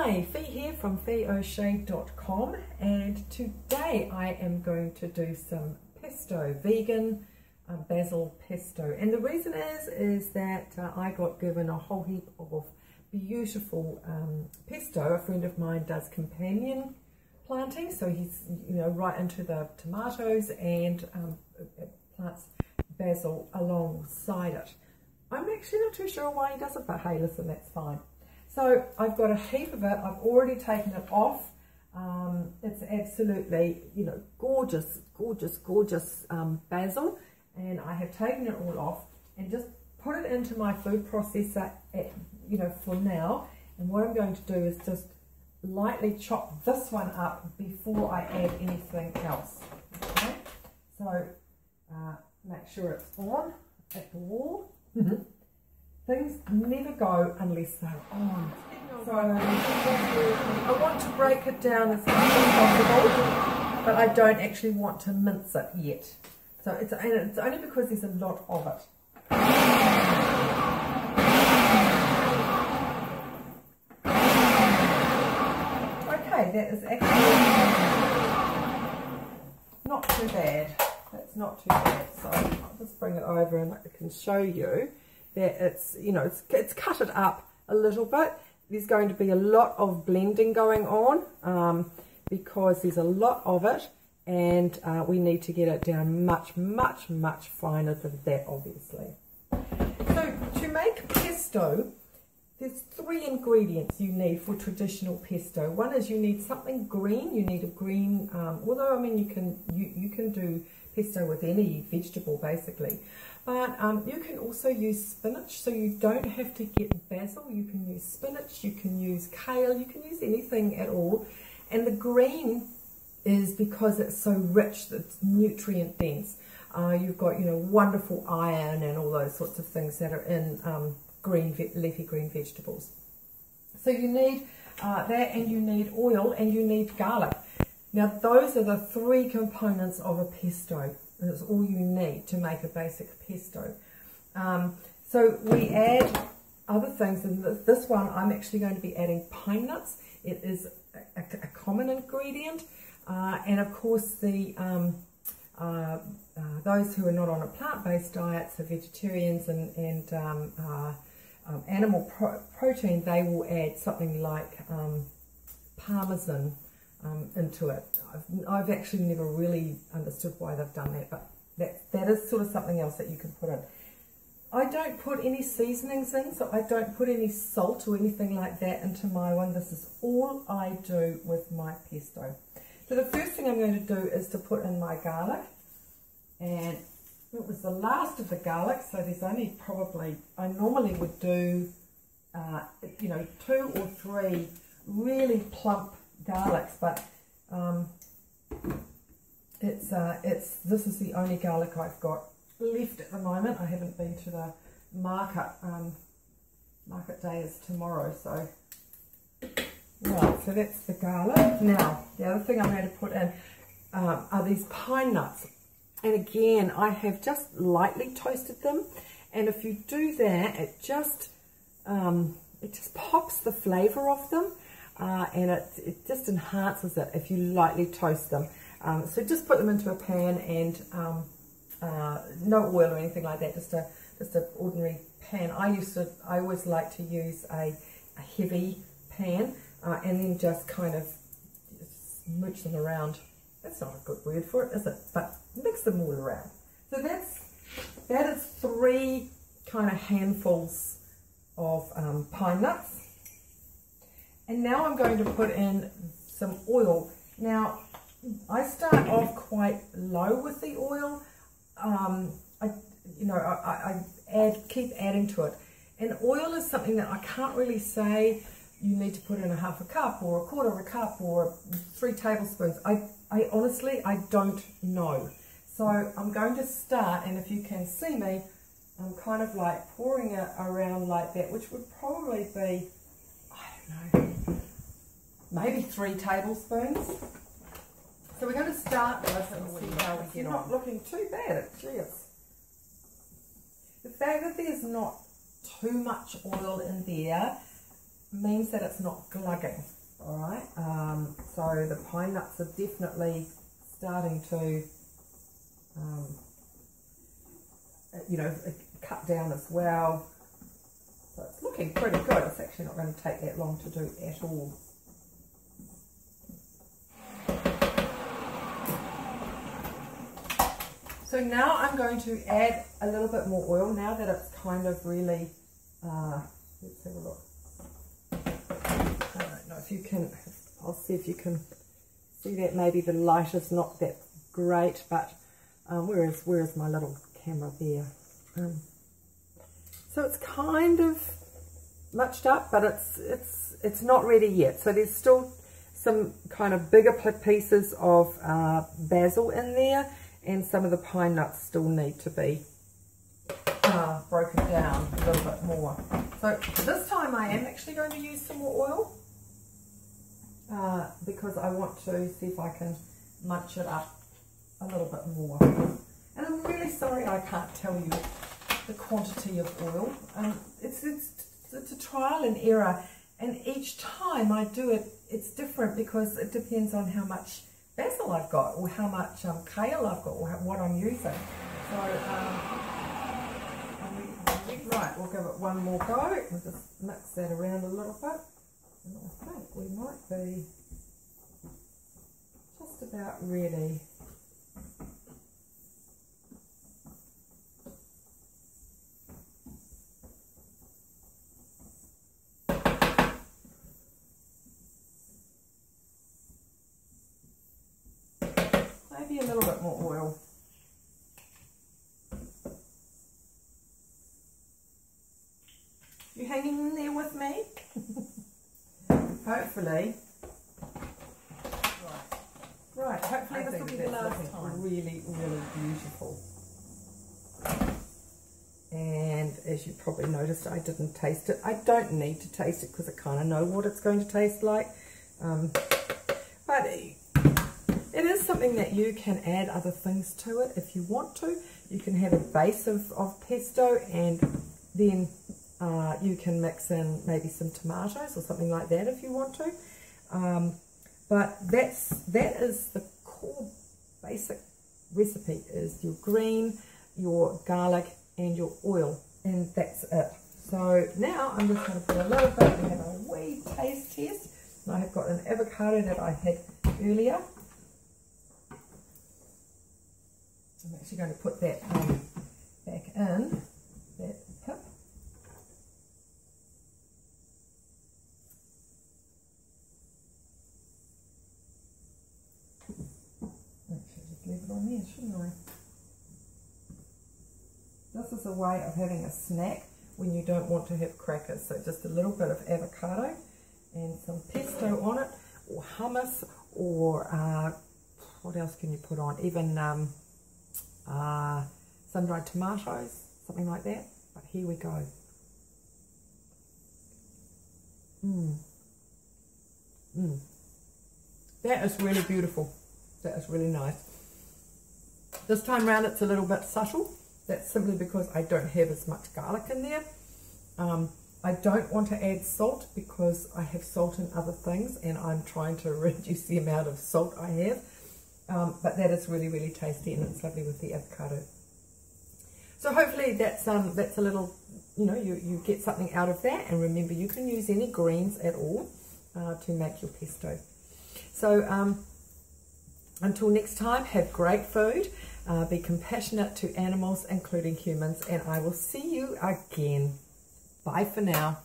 Hi, Fee here from feeoshade.com, and today I am going to do some pesto, vegan basil pesto. And the reason is that I got given a whole heap of beautiful pesto. A friend of mine does companion planting, so he's right into the tomatoes and plants basil alongside it. I'm actually not too sure why he does it, but hey, listen, that's fine. So I've got a heap of it. I've already taken it off. It's absolutely, gorgeous, gorgeous, gorgeous basil. And I have taken it all off and just put it into my food processor, for now. And what I'm going to do is just lightly chop this one up before I add anything else. Okay? So make sure it's on at the wall. Things never go unless they're on. So I want to break it down as much as possible, but I don't actually want to mince it yet. So it's only because there's a lot of it. Okay, that is actually not too bad. That's not too bad. So I'll just bring it over and I can show you that it's, it's cut it up a little bit. There's going to be a lot of blending going on because there's a lot of it, and we need to get it down much, much, much finer than that, obviously. So to make pesto, there's 3 ingredients you need for traditional pesto. One is you need something green. You need a green, although I mean you can do pesto with any vegetable basically. But you can also use spinach, so you don't have to get basil. You can use spinach, you can use kale, you can use anything at all. And the green is because it's so rich, it's nutrient dense. You've got, wonderful iron and all those sorts of things that are in leafy green vegetables. So you need that, and you need oil, and you need garlic. Now those are the 3 components of a pesto. That's all you need to make a basic pesto. So we add other things. In this one, I'm actually going to be adding pine nuts. It is a common ingredient. And of course, the those who are not on a plant-based diet, so vegetarians and animal protein, they will add something like parmesan into it. I've actually never really understood why they've done that, but that is sort of something else that you can put in. I don't put any seasonings in, so I don't put any salt or anything like that into my one. This is all I do with my pesto. So the first thing I'm going to do is to put in my garlic, and it was the last of the garlic, so there's only probably, I normally would do 2 or 3 really plump garlics, but this is the only garlic I've got left at the moment. I haven't been to the market. Market day is tomorrow, so right. So that's the garlic. Now the other thing I'm going to put in are these pine nuts, and again I have just lightly toasted them. And if you do that, it just pops the flavour of them. And it just enhances it if you lightly toast them. So just put them into a pan, and no oil or anything like that, just an ordinary pan. I always like to use a heavy pan, and then just kind of smooch them around. That's not a good word for it, is it? But mix them all around. So that is 3 kind of handfuls of pine nuts. And now I'm going to put in some oil. Now, I start off quite low with the oil. I keep adding to it. And oil is something that I can't really say you need to put in a 1/2 cup or 1/4 cup or 3 tablespoons. I honestly, I don't know. So I'm going to start, and if you can see me, I'm kind of like pouring it around like that, which would probably be, I don't know, maybe 3 tablespoons. So we're going to start with and see how we get on. Not looking too bad, actually. The fact that there's not too much oil in there means that it's not glugging. All right, so the pine nuts are definitely starting to, you know, cut down as well. So it's looking pretty good. It's actually not going to take that long to do at all. So now I'm going to add a little bit more oil now that it's kind of really, let's have a look. I don't know if you can, I'll see if you can see that. Maybe the light is not that great, but where is my little camera there? So it's kind of muched up, but it's not ready yet. So there's still some kind of bigger pieces of basil in there, and some of the pine nuts still need to be broken down a little bit more. So this time I am actually going to use some more oil because I want to see if I can munch it up a little bit more. And I'm really sorry I can't tell you the quantity of oil. It's a trial and error, and each time I do it, it's different because it depends on how much basil I've got, or how much kale I've got, or what I'm using. So, right, we'll give it one more go. We'll just mix that around a little bit. And I think we might be just about ready. Maybe a little bit more oil. You hanging in there with me? Hopefully. Right, hopefully this will be the last time. Really, really beautiful. And as you probably noticed, I didn't taste it. I don't need to taste it because I kind of know what it's going to taste like. But it is something that you can add other things to it if you want to. You can have a base of pesto, and then you can mix in maybe some tomatoes or something like that if you want to. But that is the core basic recipe, is your green, your garlic and your oil, and that's it. So now I'm just going to put a little bit, we have a wee taste test. And I have got an avocado that I had earlier. I'm actually going to put that back in, that pip. Actually, just leave it on there, shouldn't I? This is a way of having a snack when you don't want to have crackers. So just a little bit of avocado and some pesto on it, or hummus, or what else can you put on? Even sun-dried tomatoes, something like that. But here we go. That is really beautiful. That is really nice. This time round it's a little bit subtle. That's simply because I don't have as much garlic in there. I don't want to add salt because I have salt in other things, and I'm trying to reduce the amount of salt I have. But that is really, really tasty, and it's lovely with the avocado. So hopefully that's a little, you know, you get something out of that. And remember, you can use any greens at all to make your pesto. So until next time, have great food, be compassionate to animals, including humans, and I will see you again. Bye for now.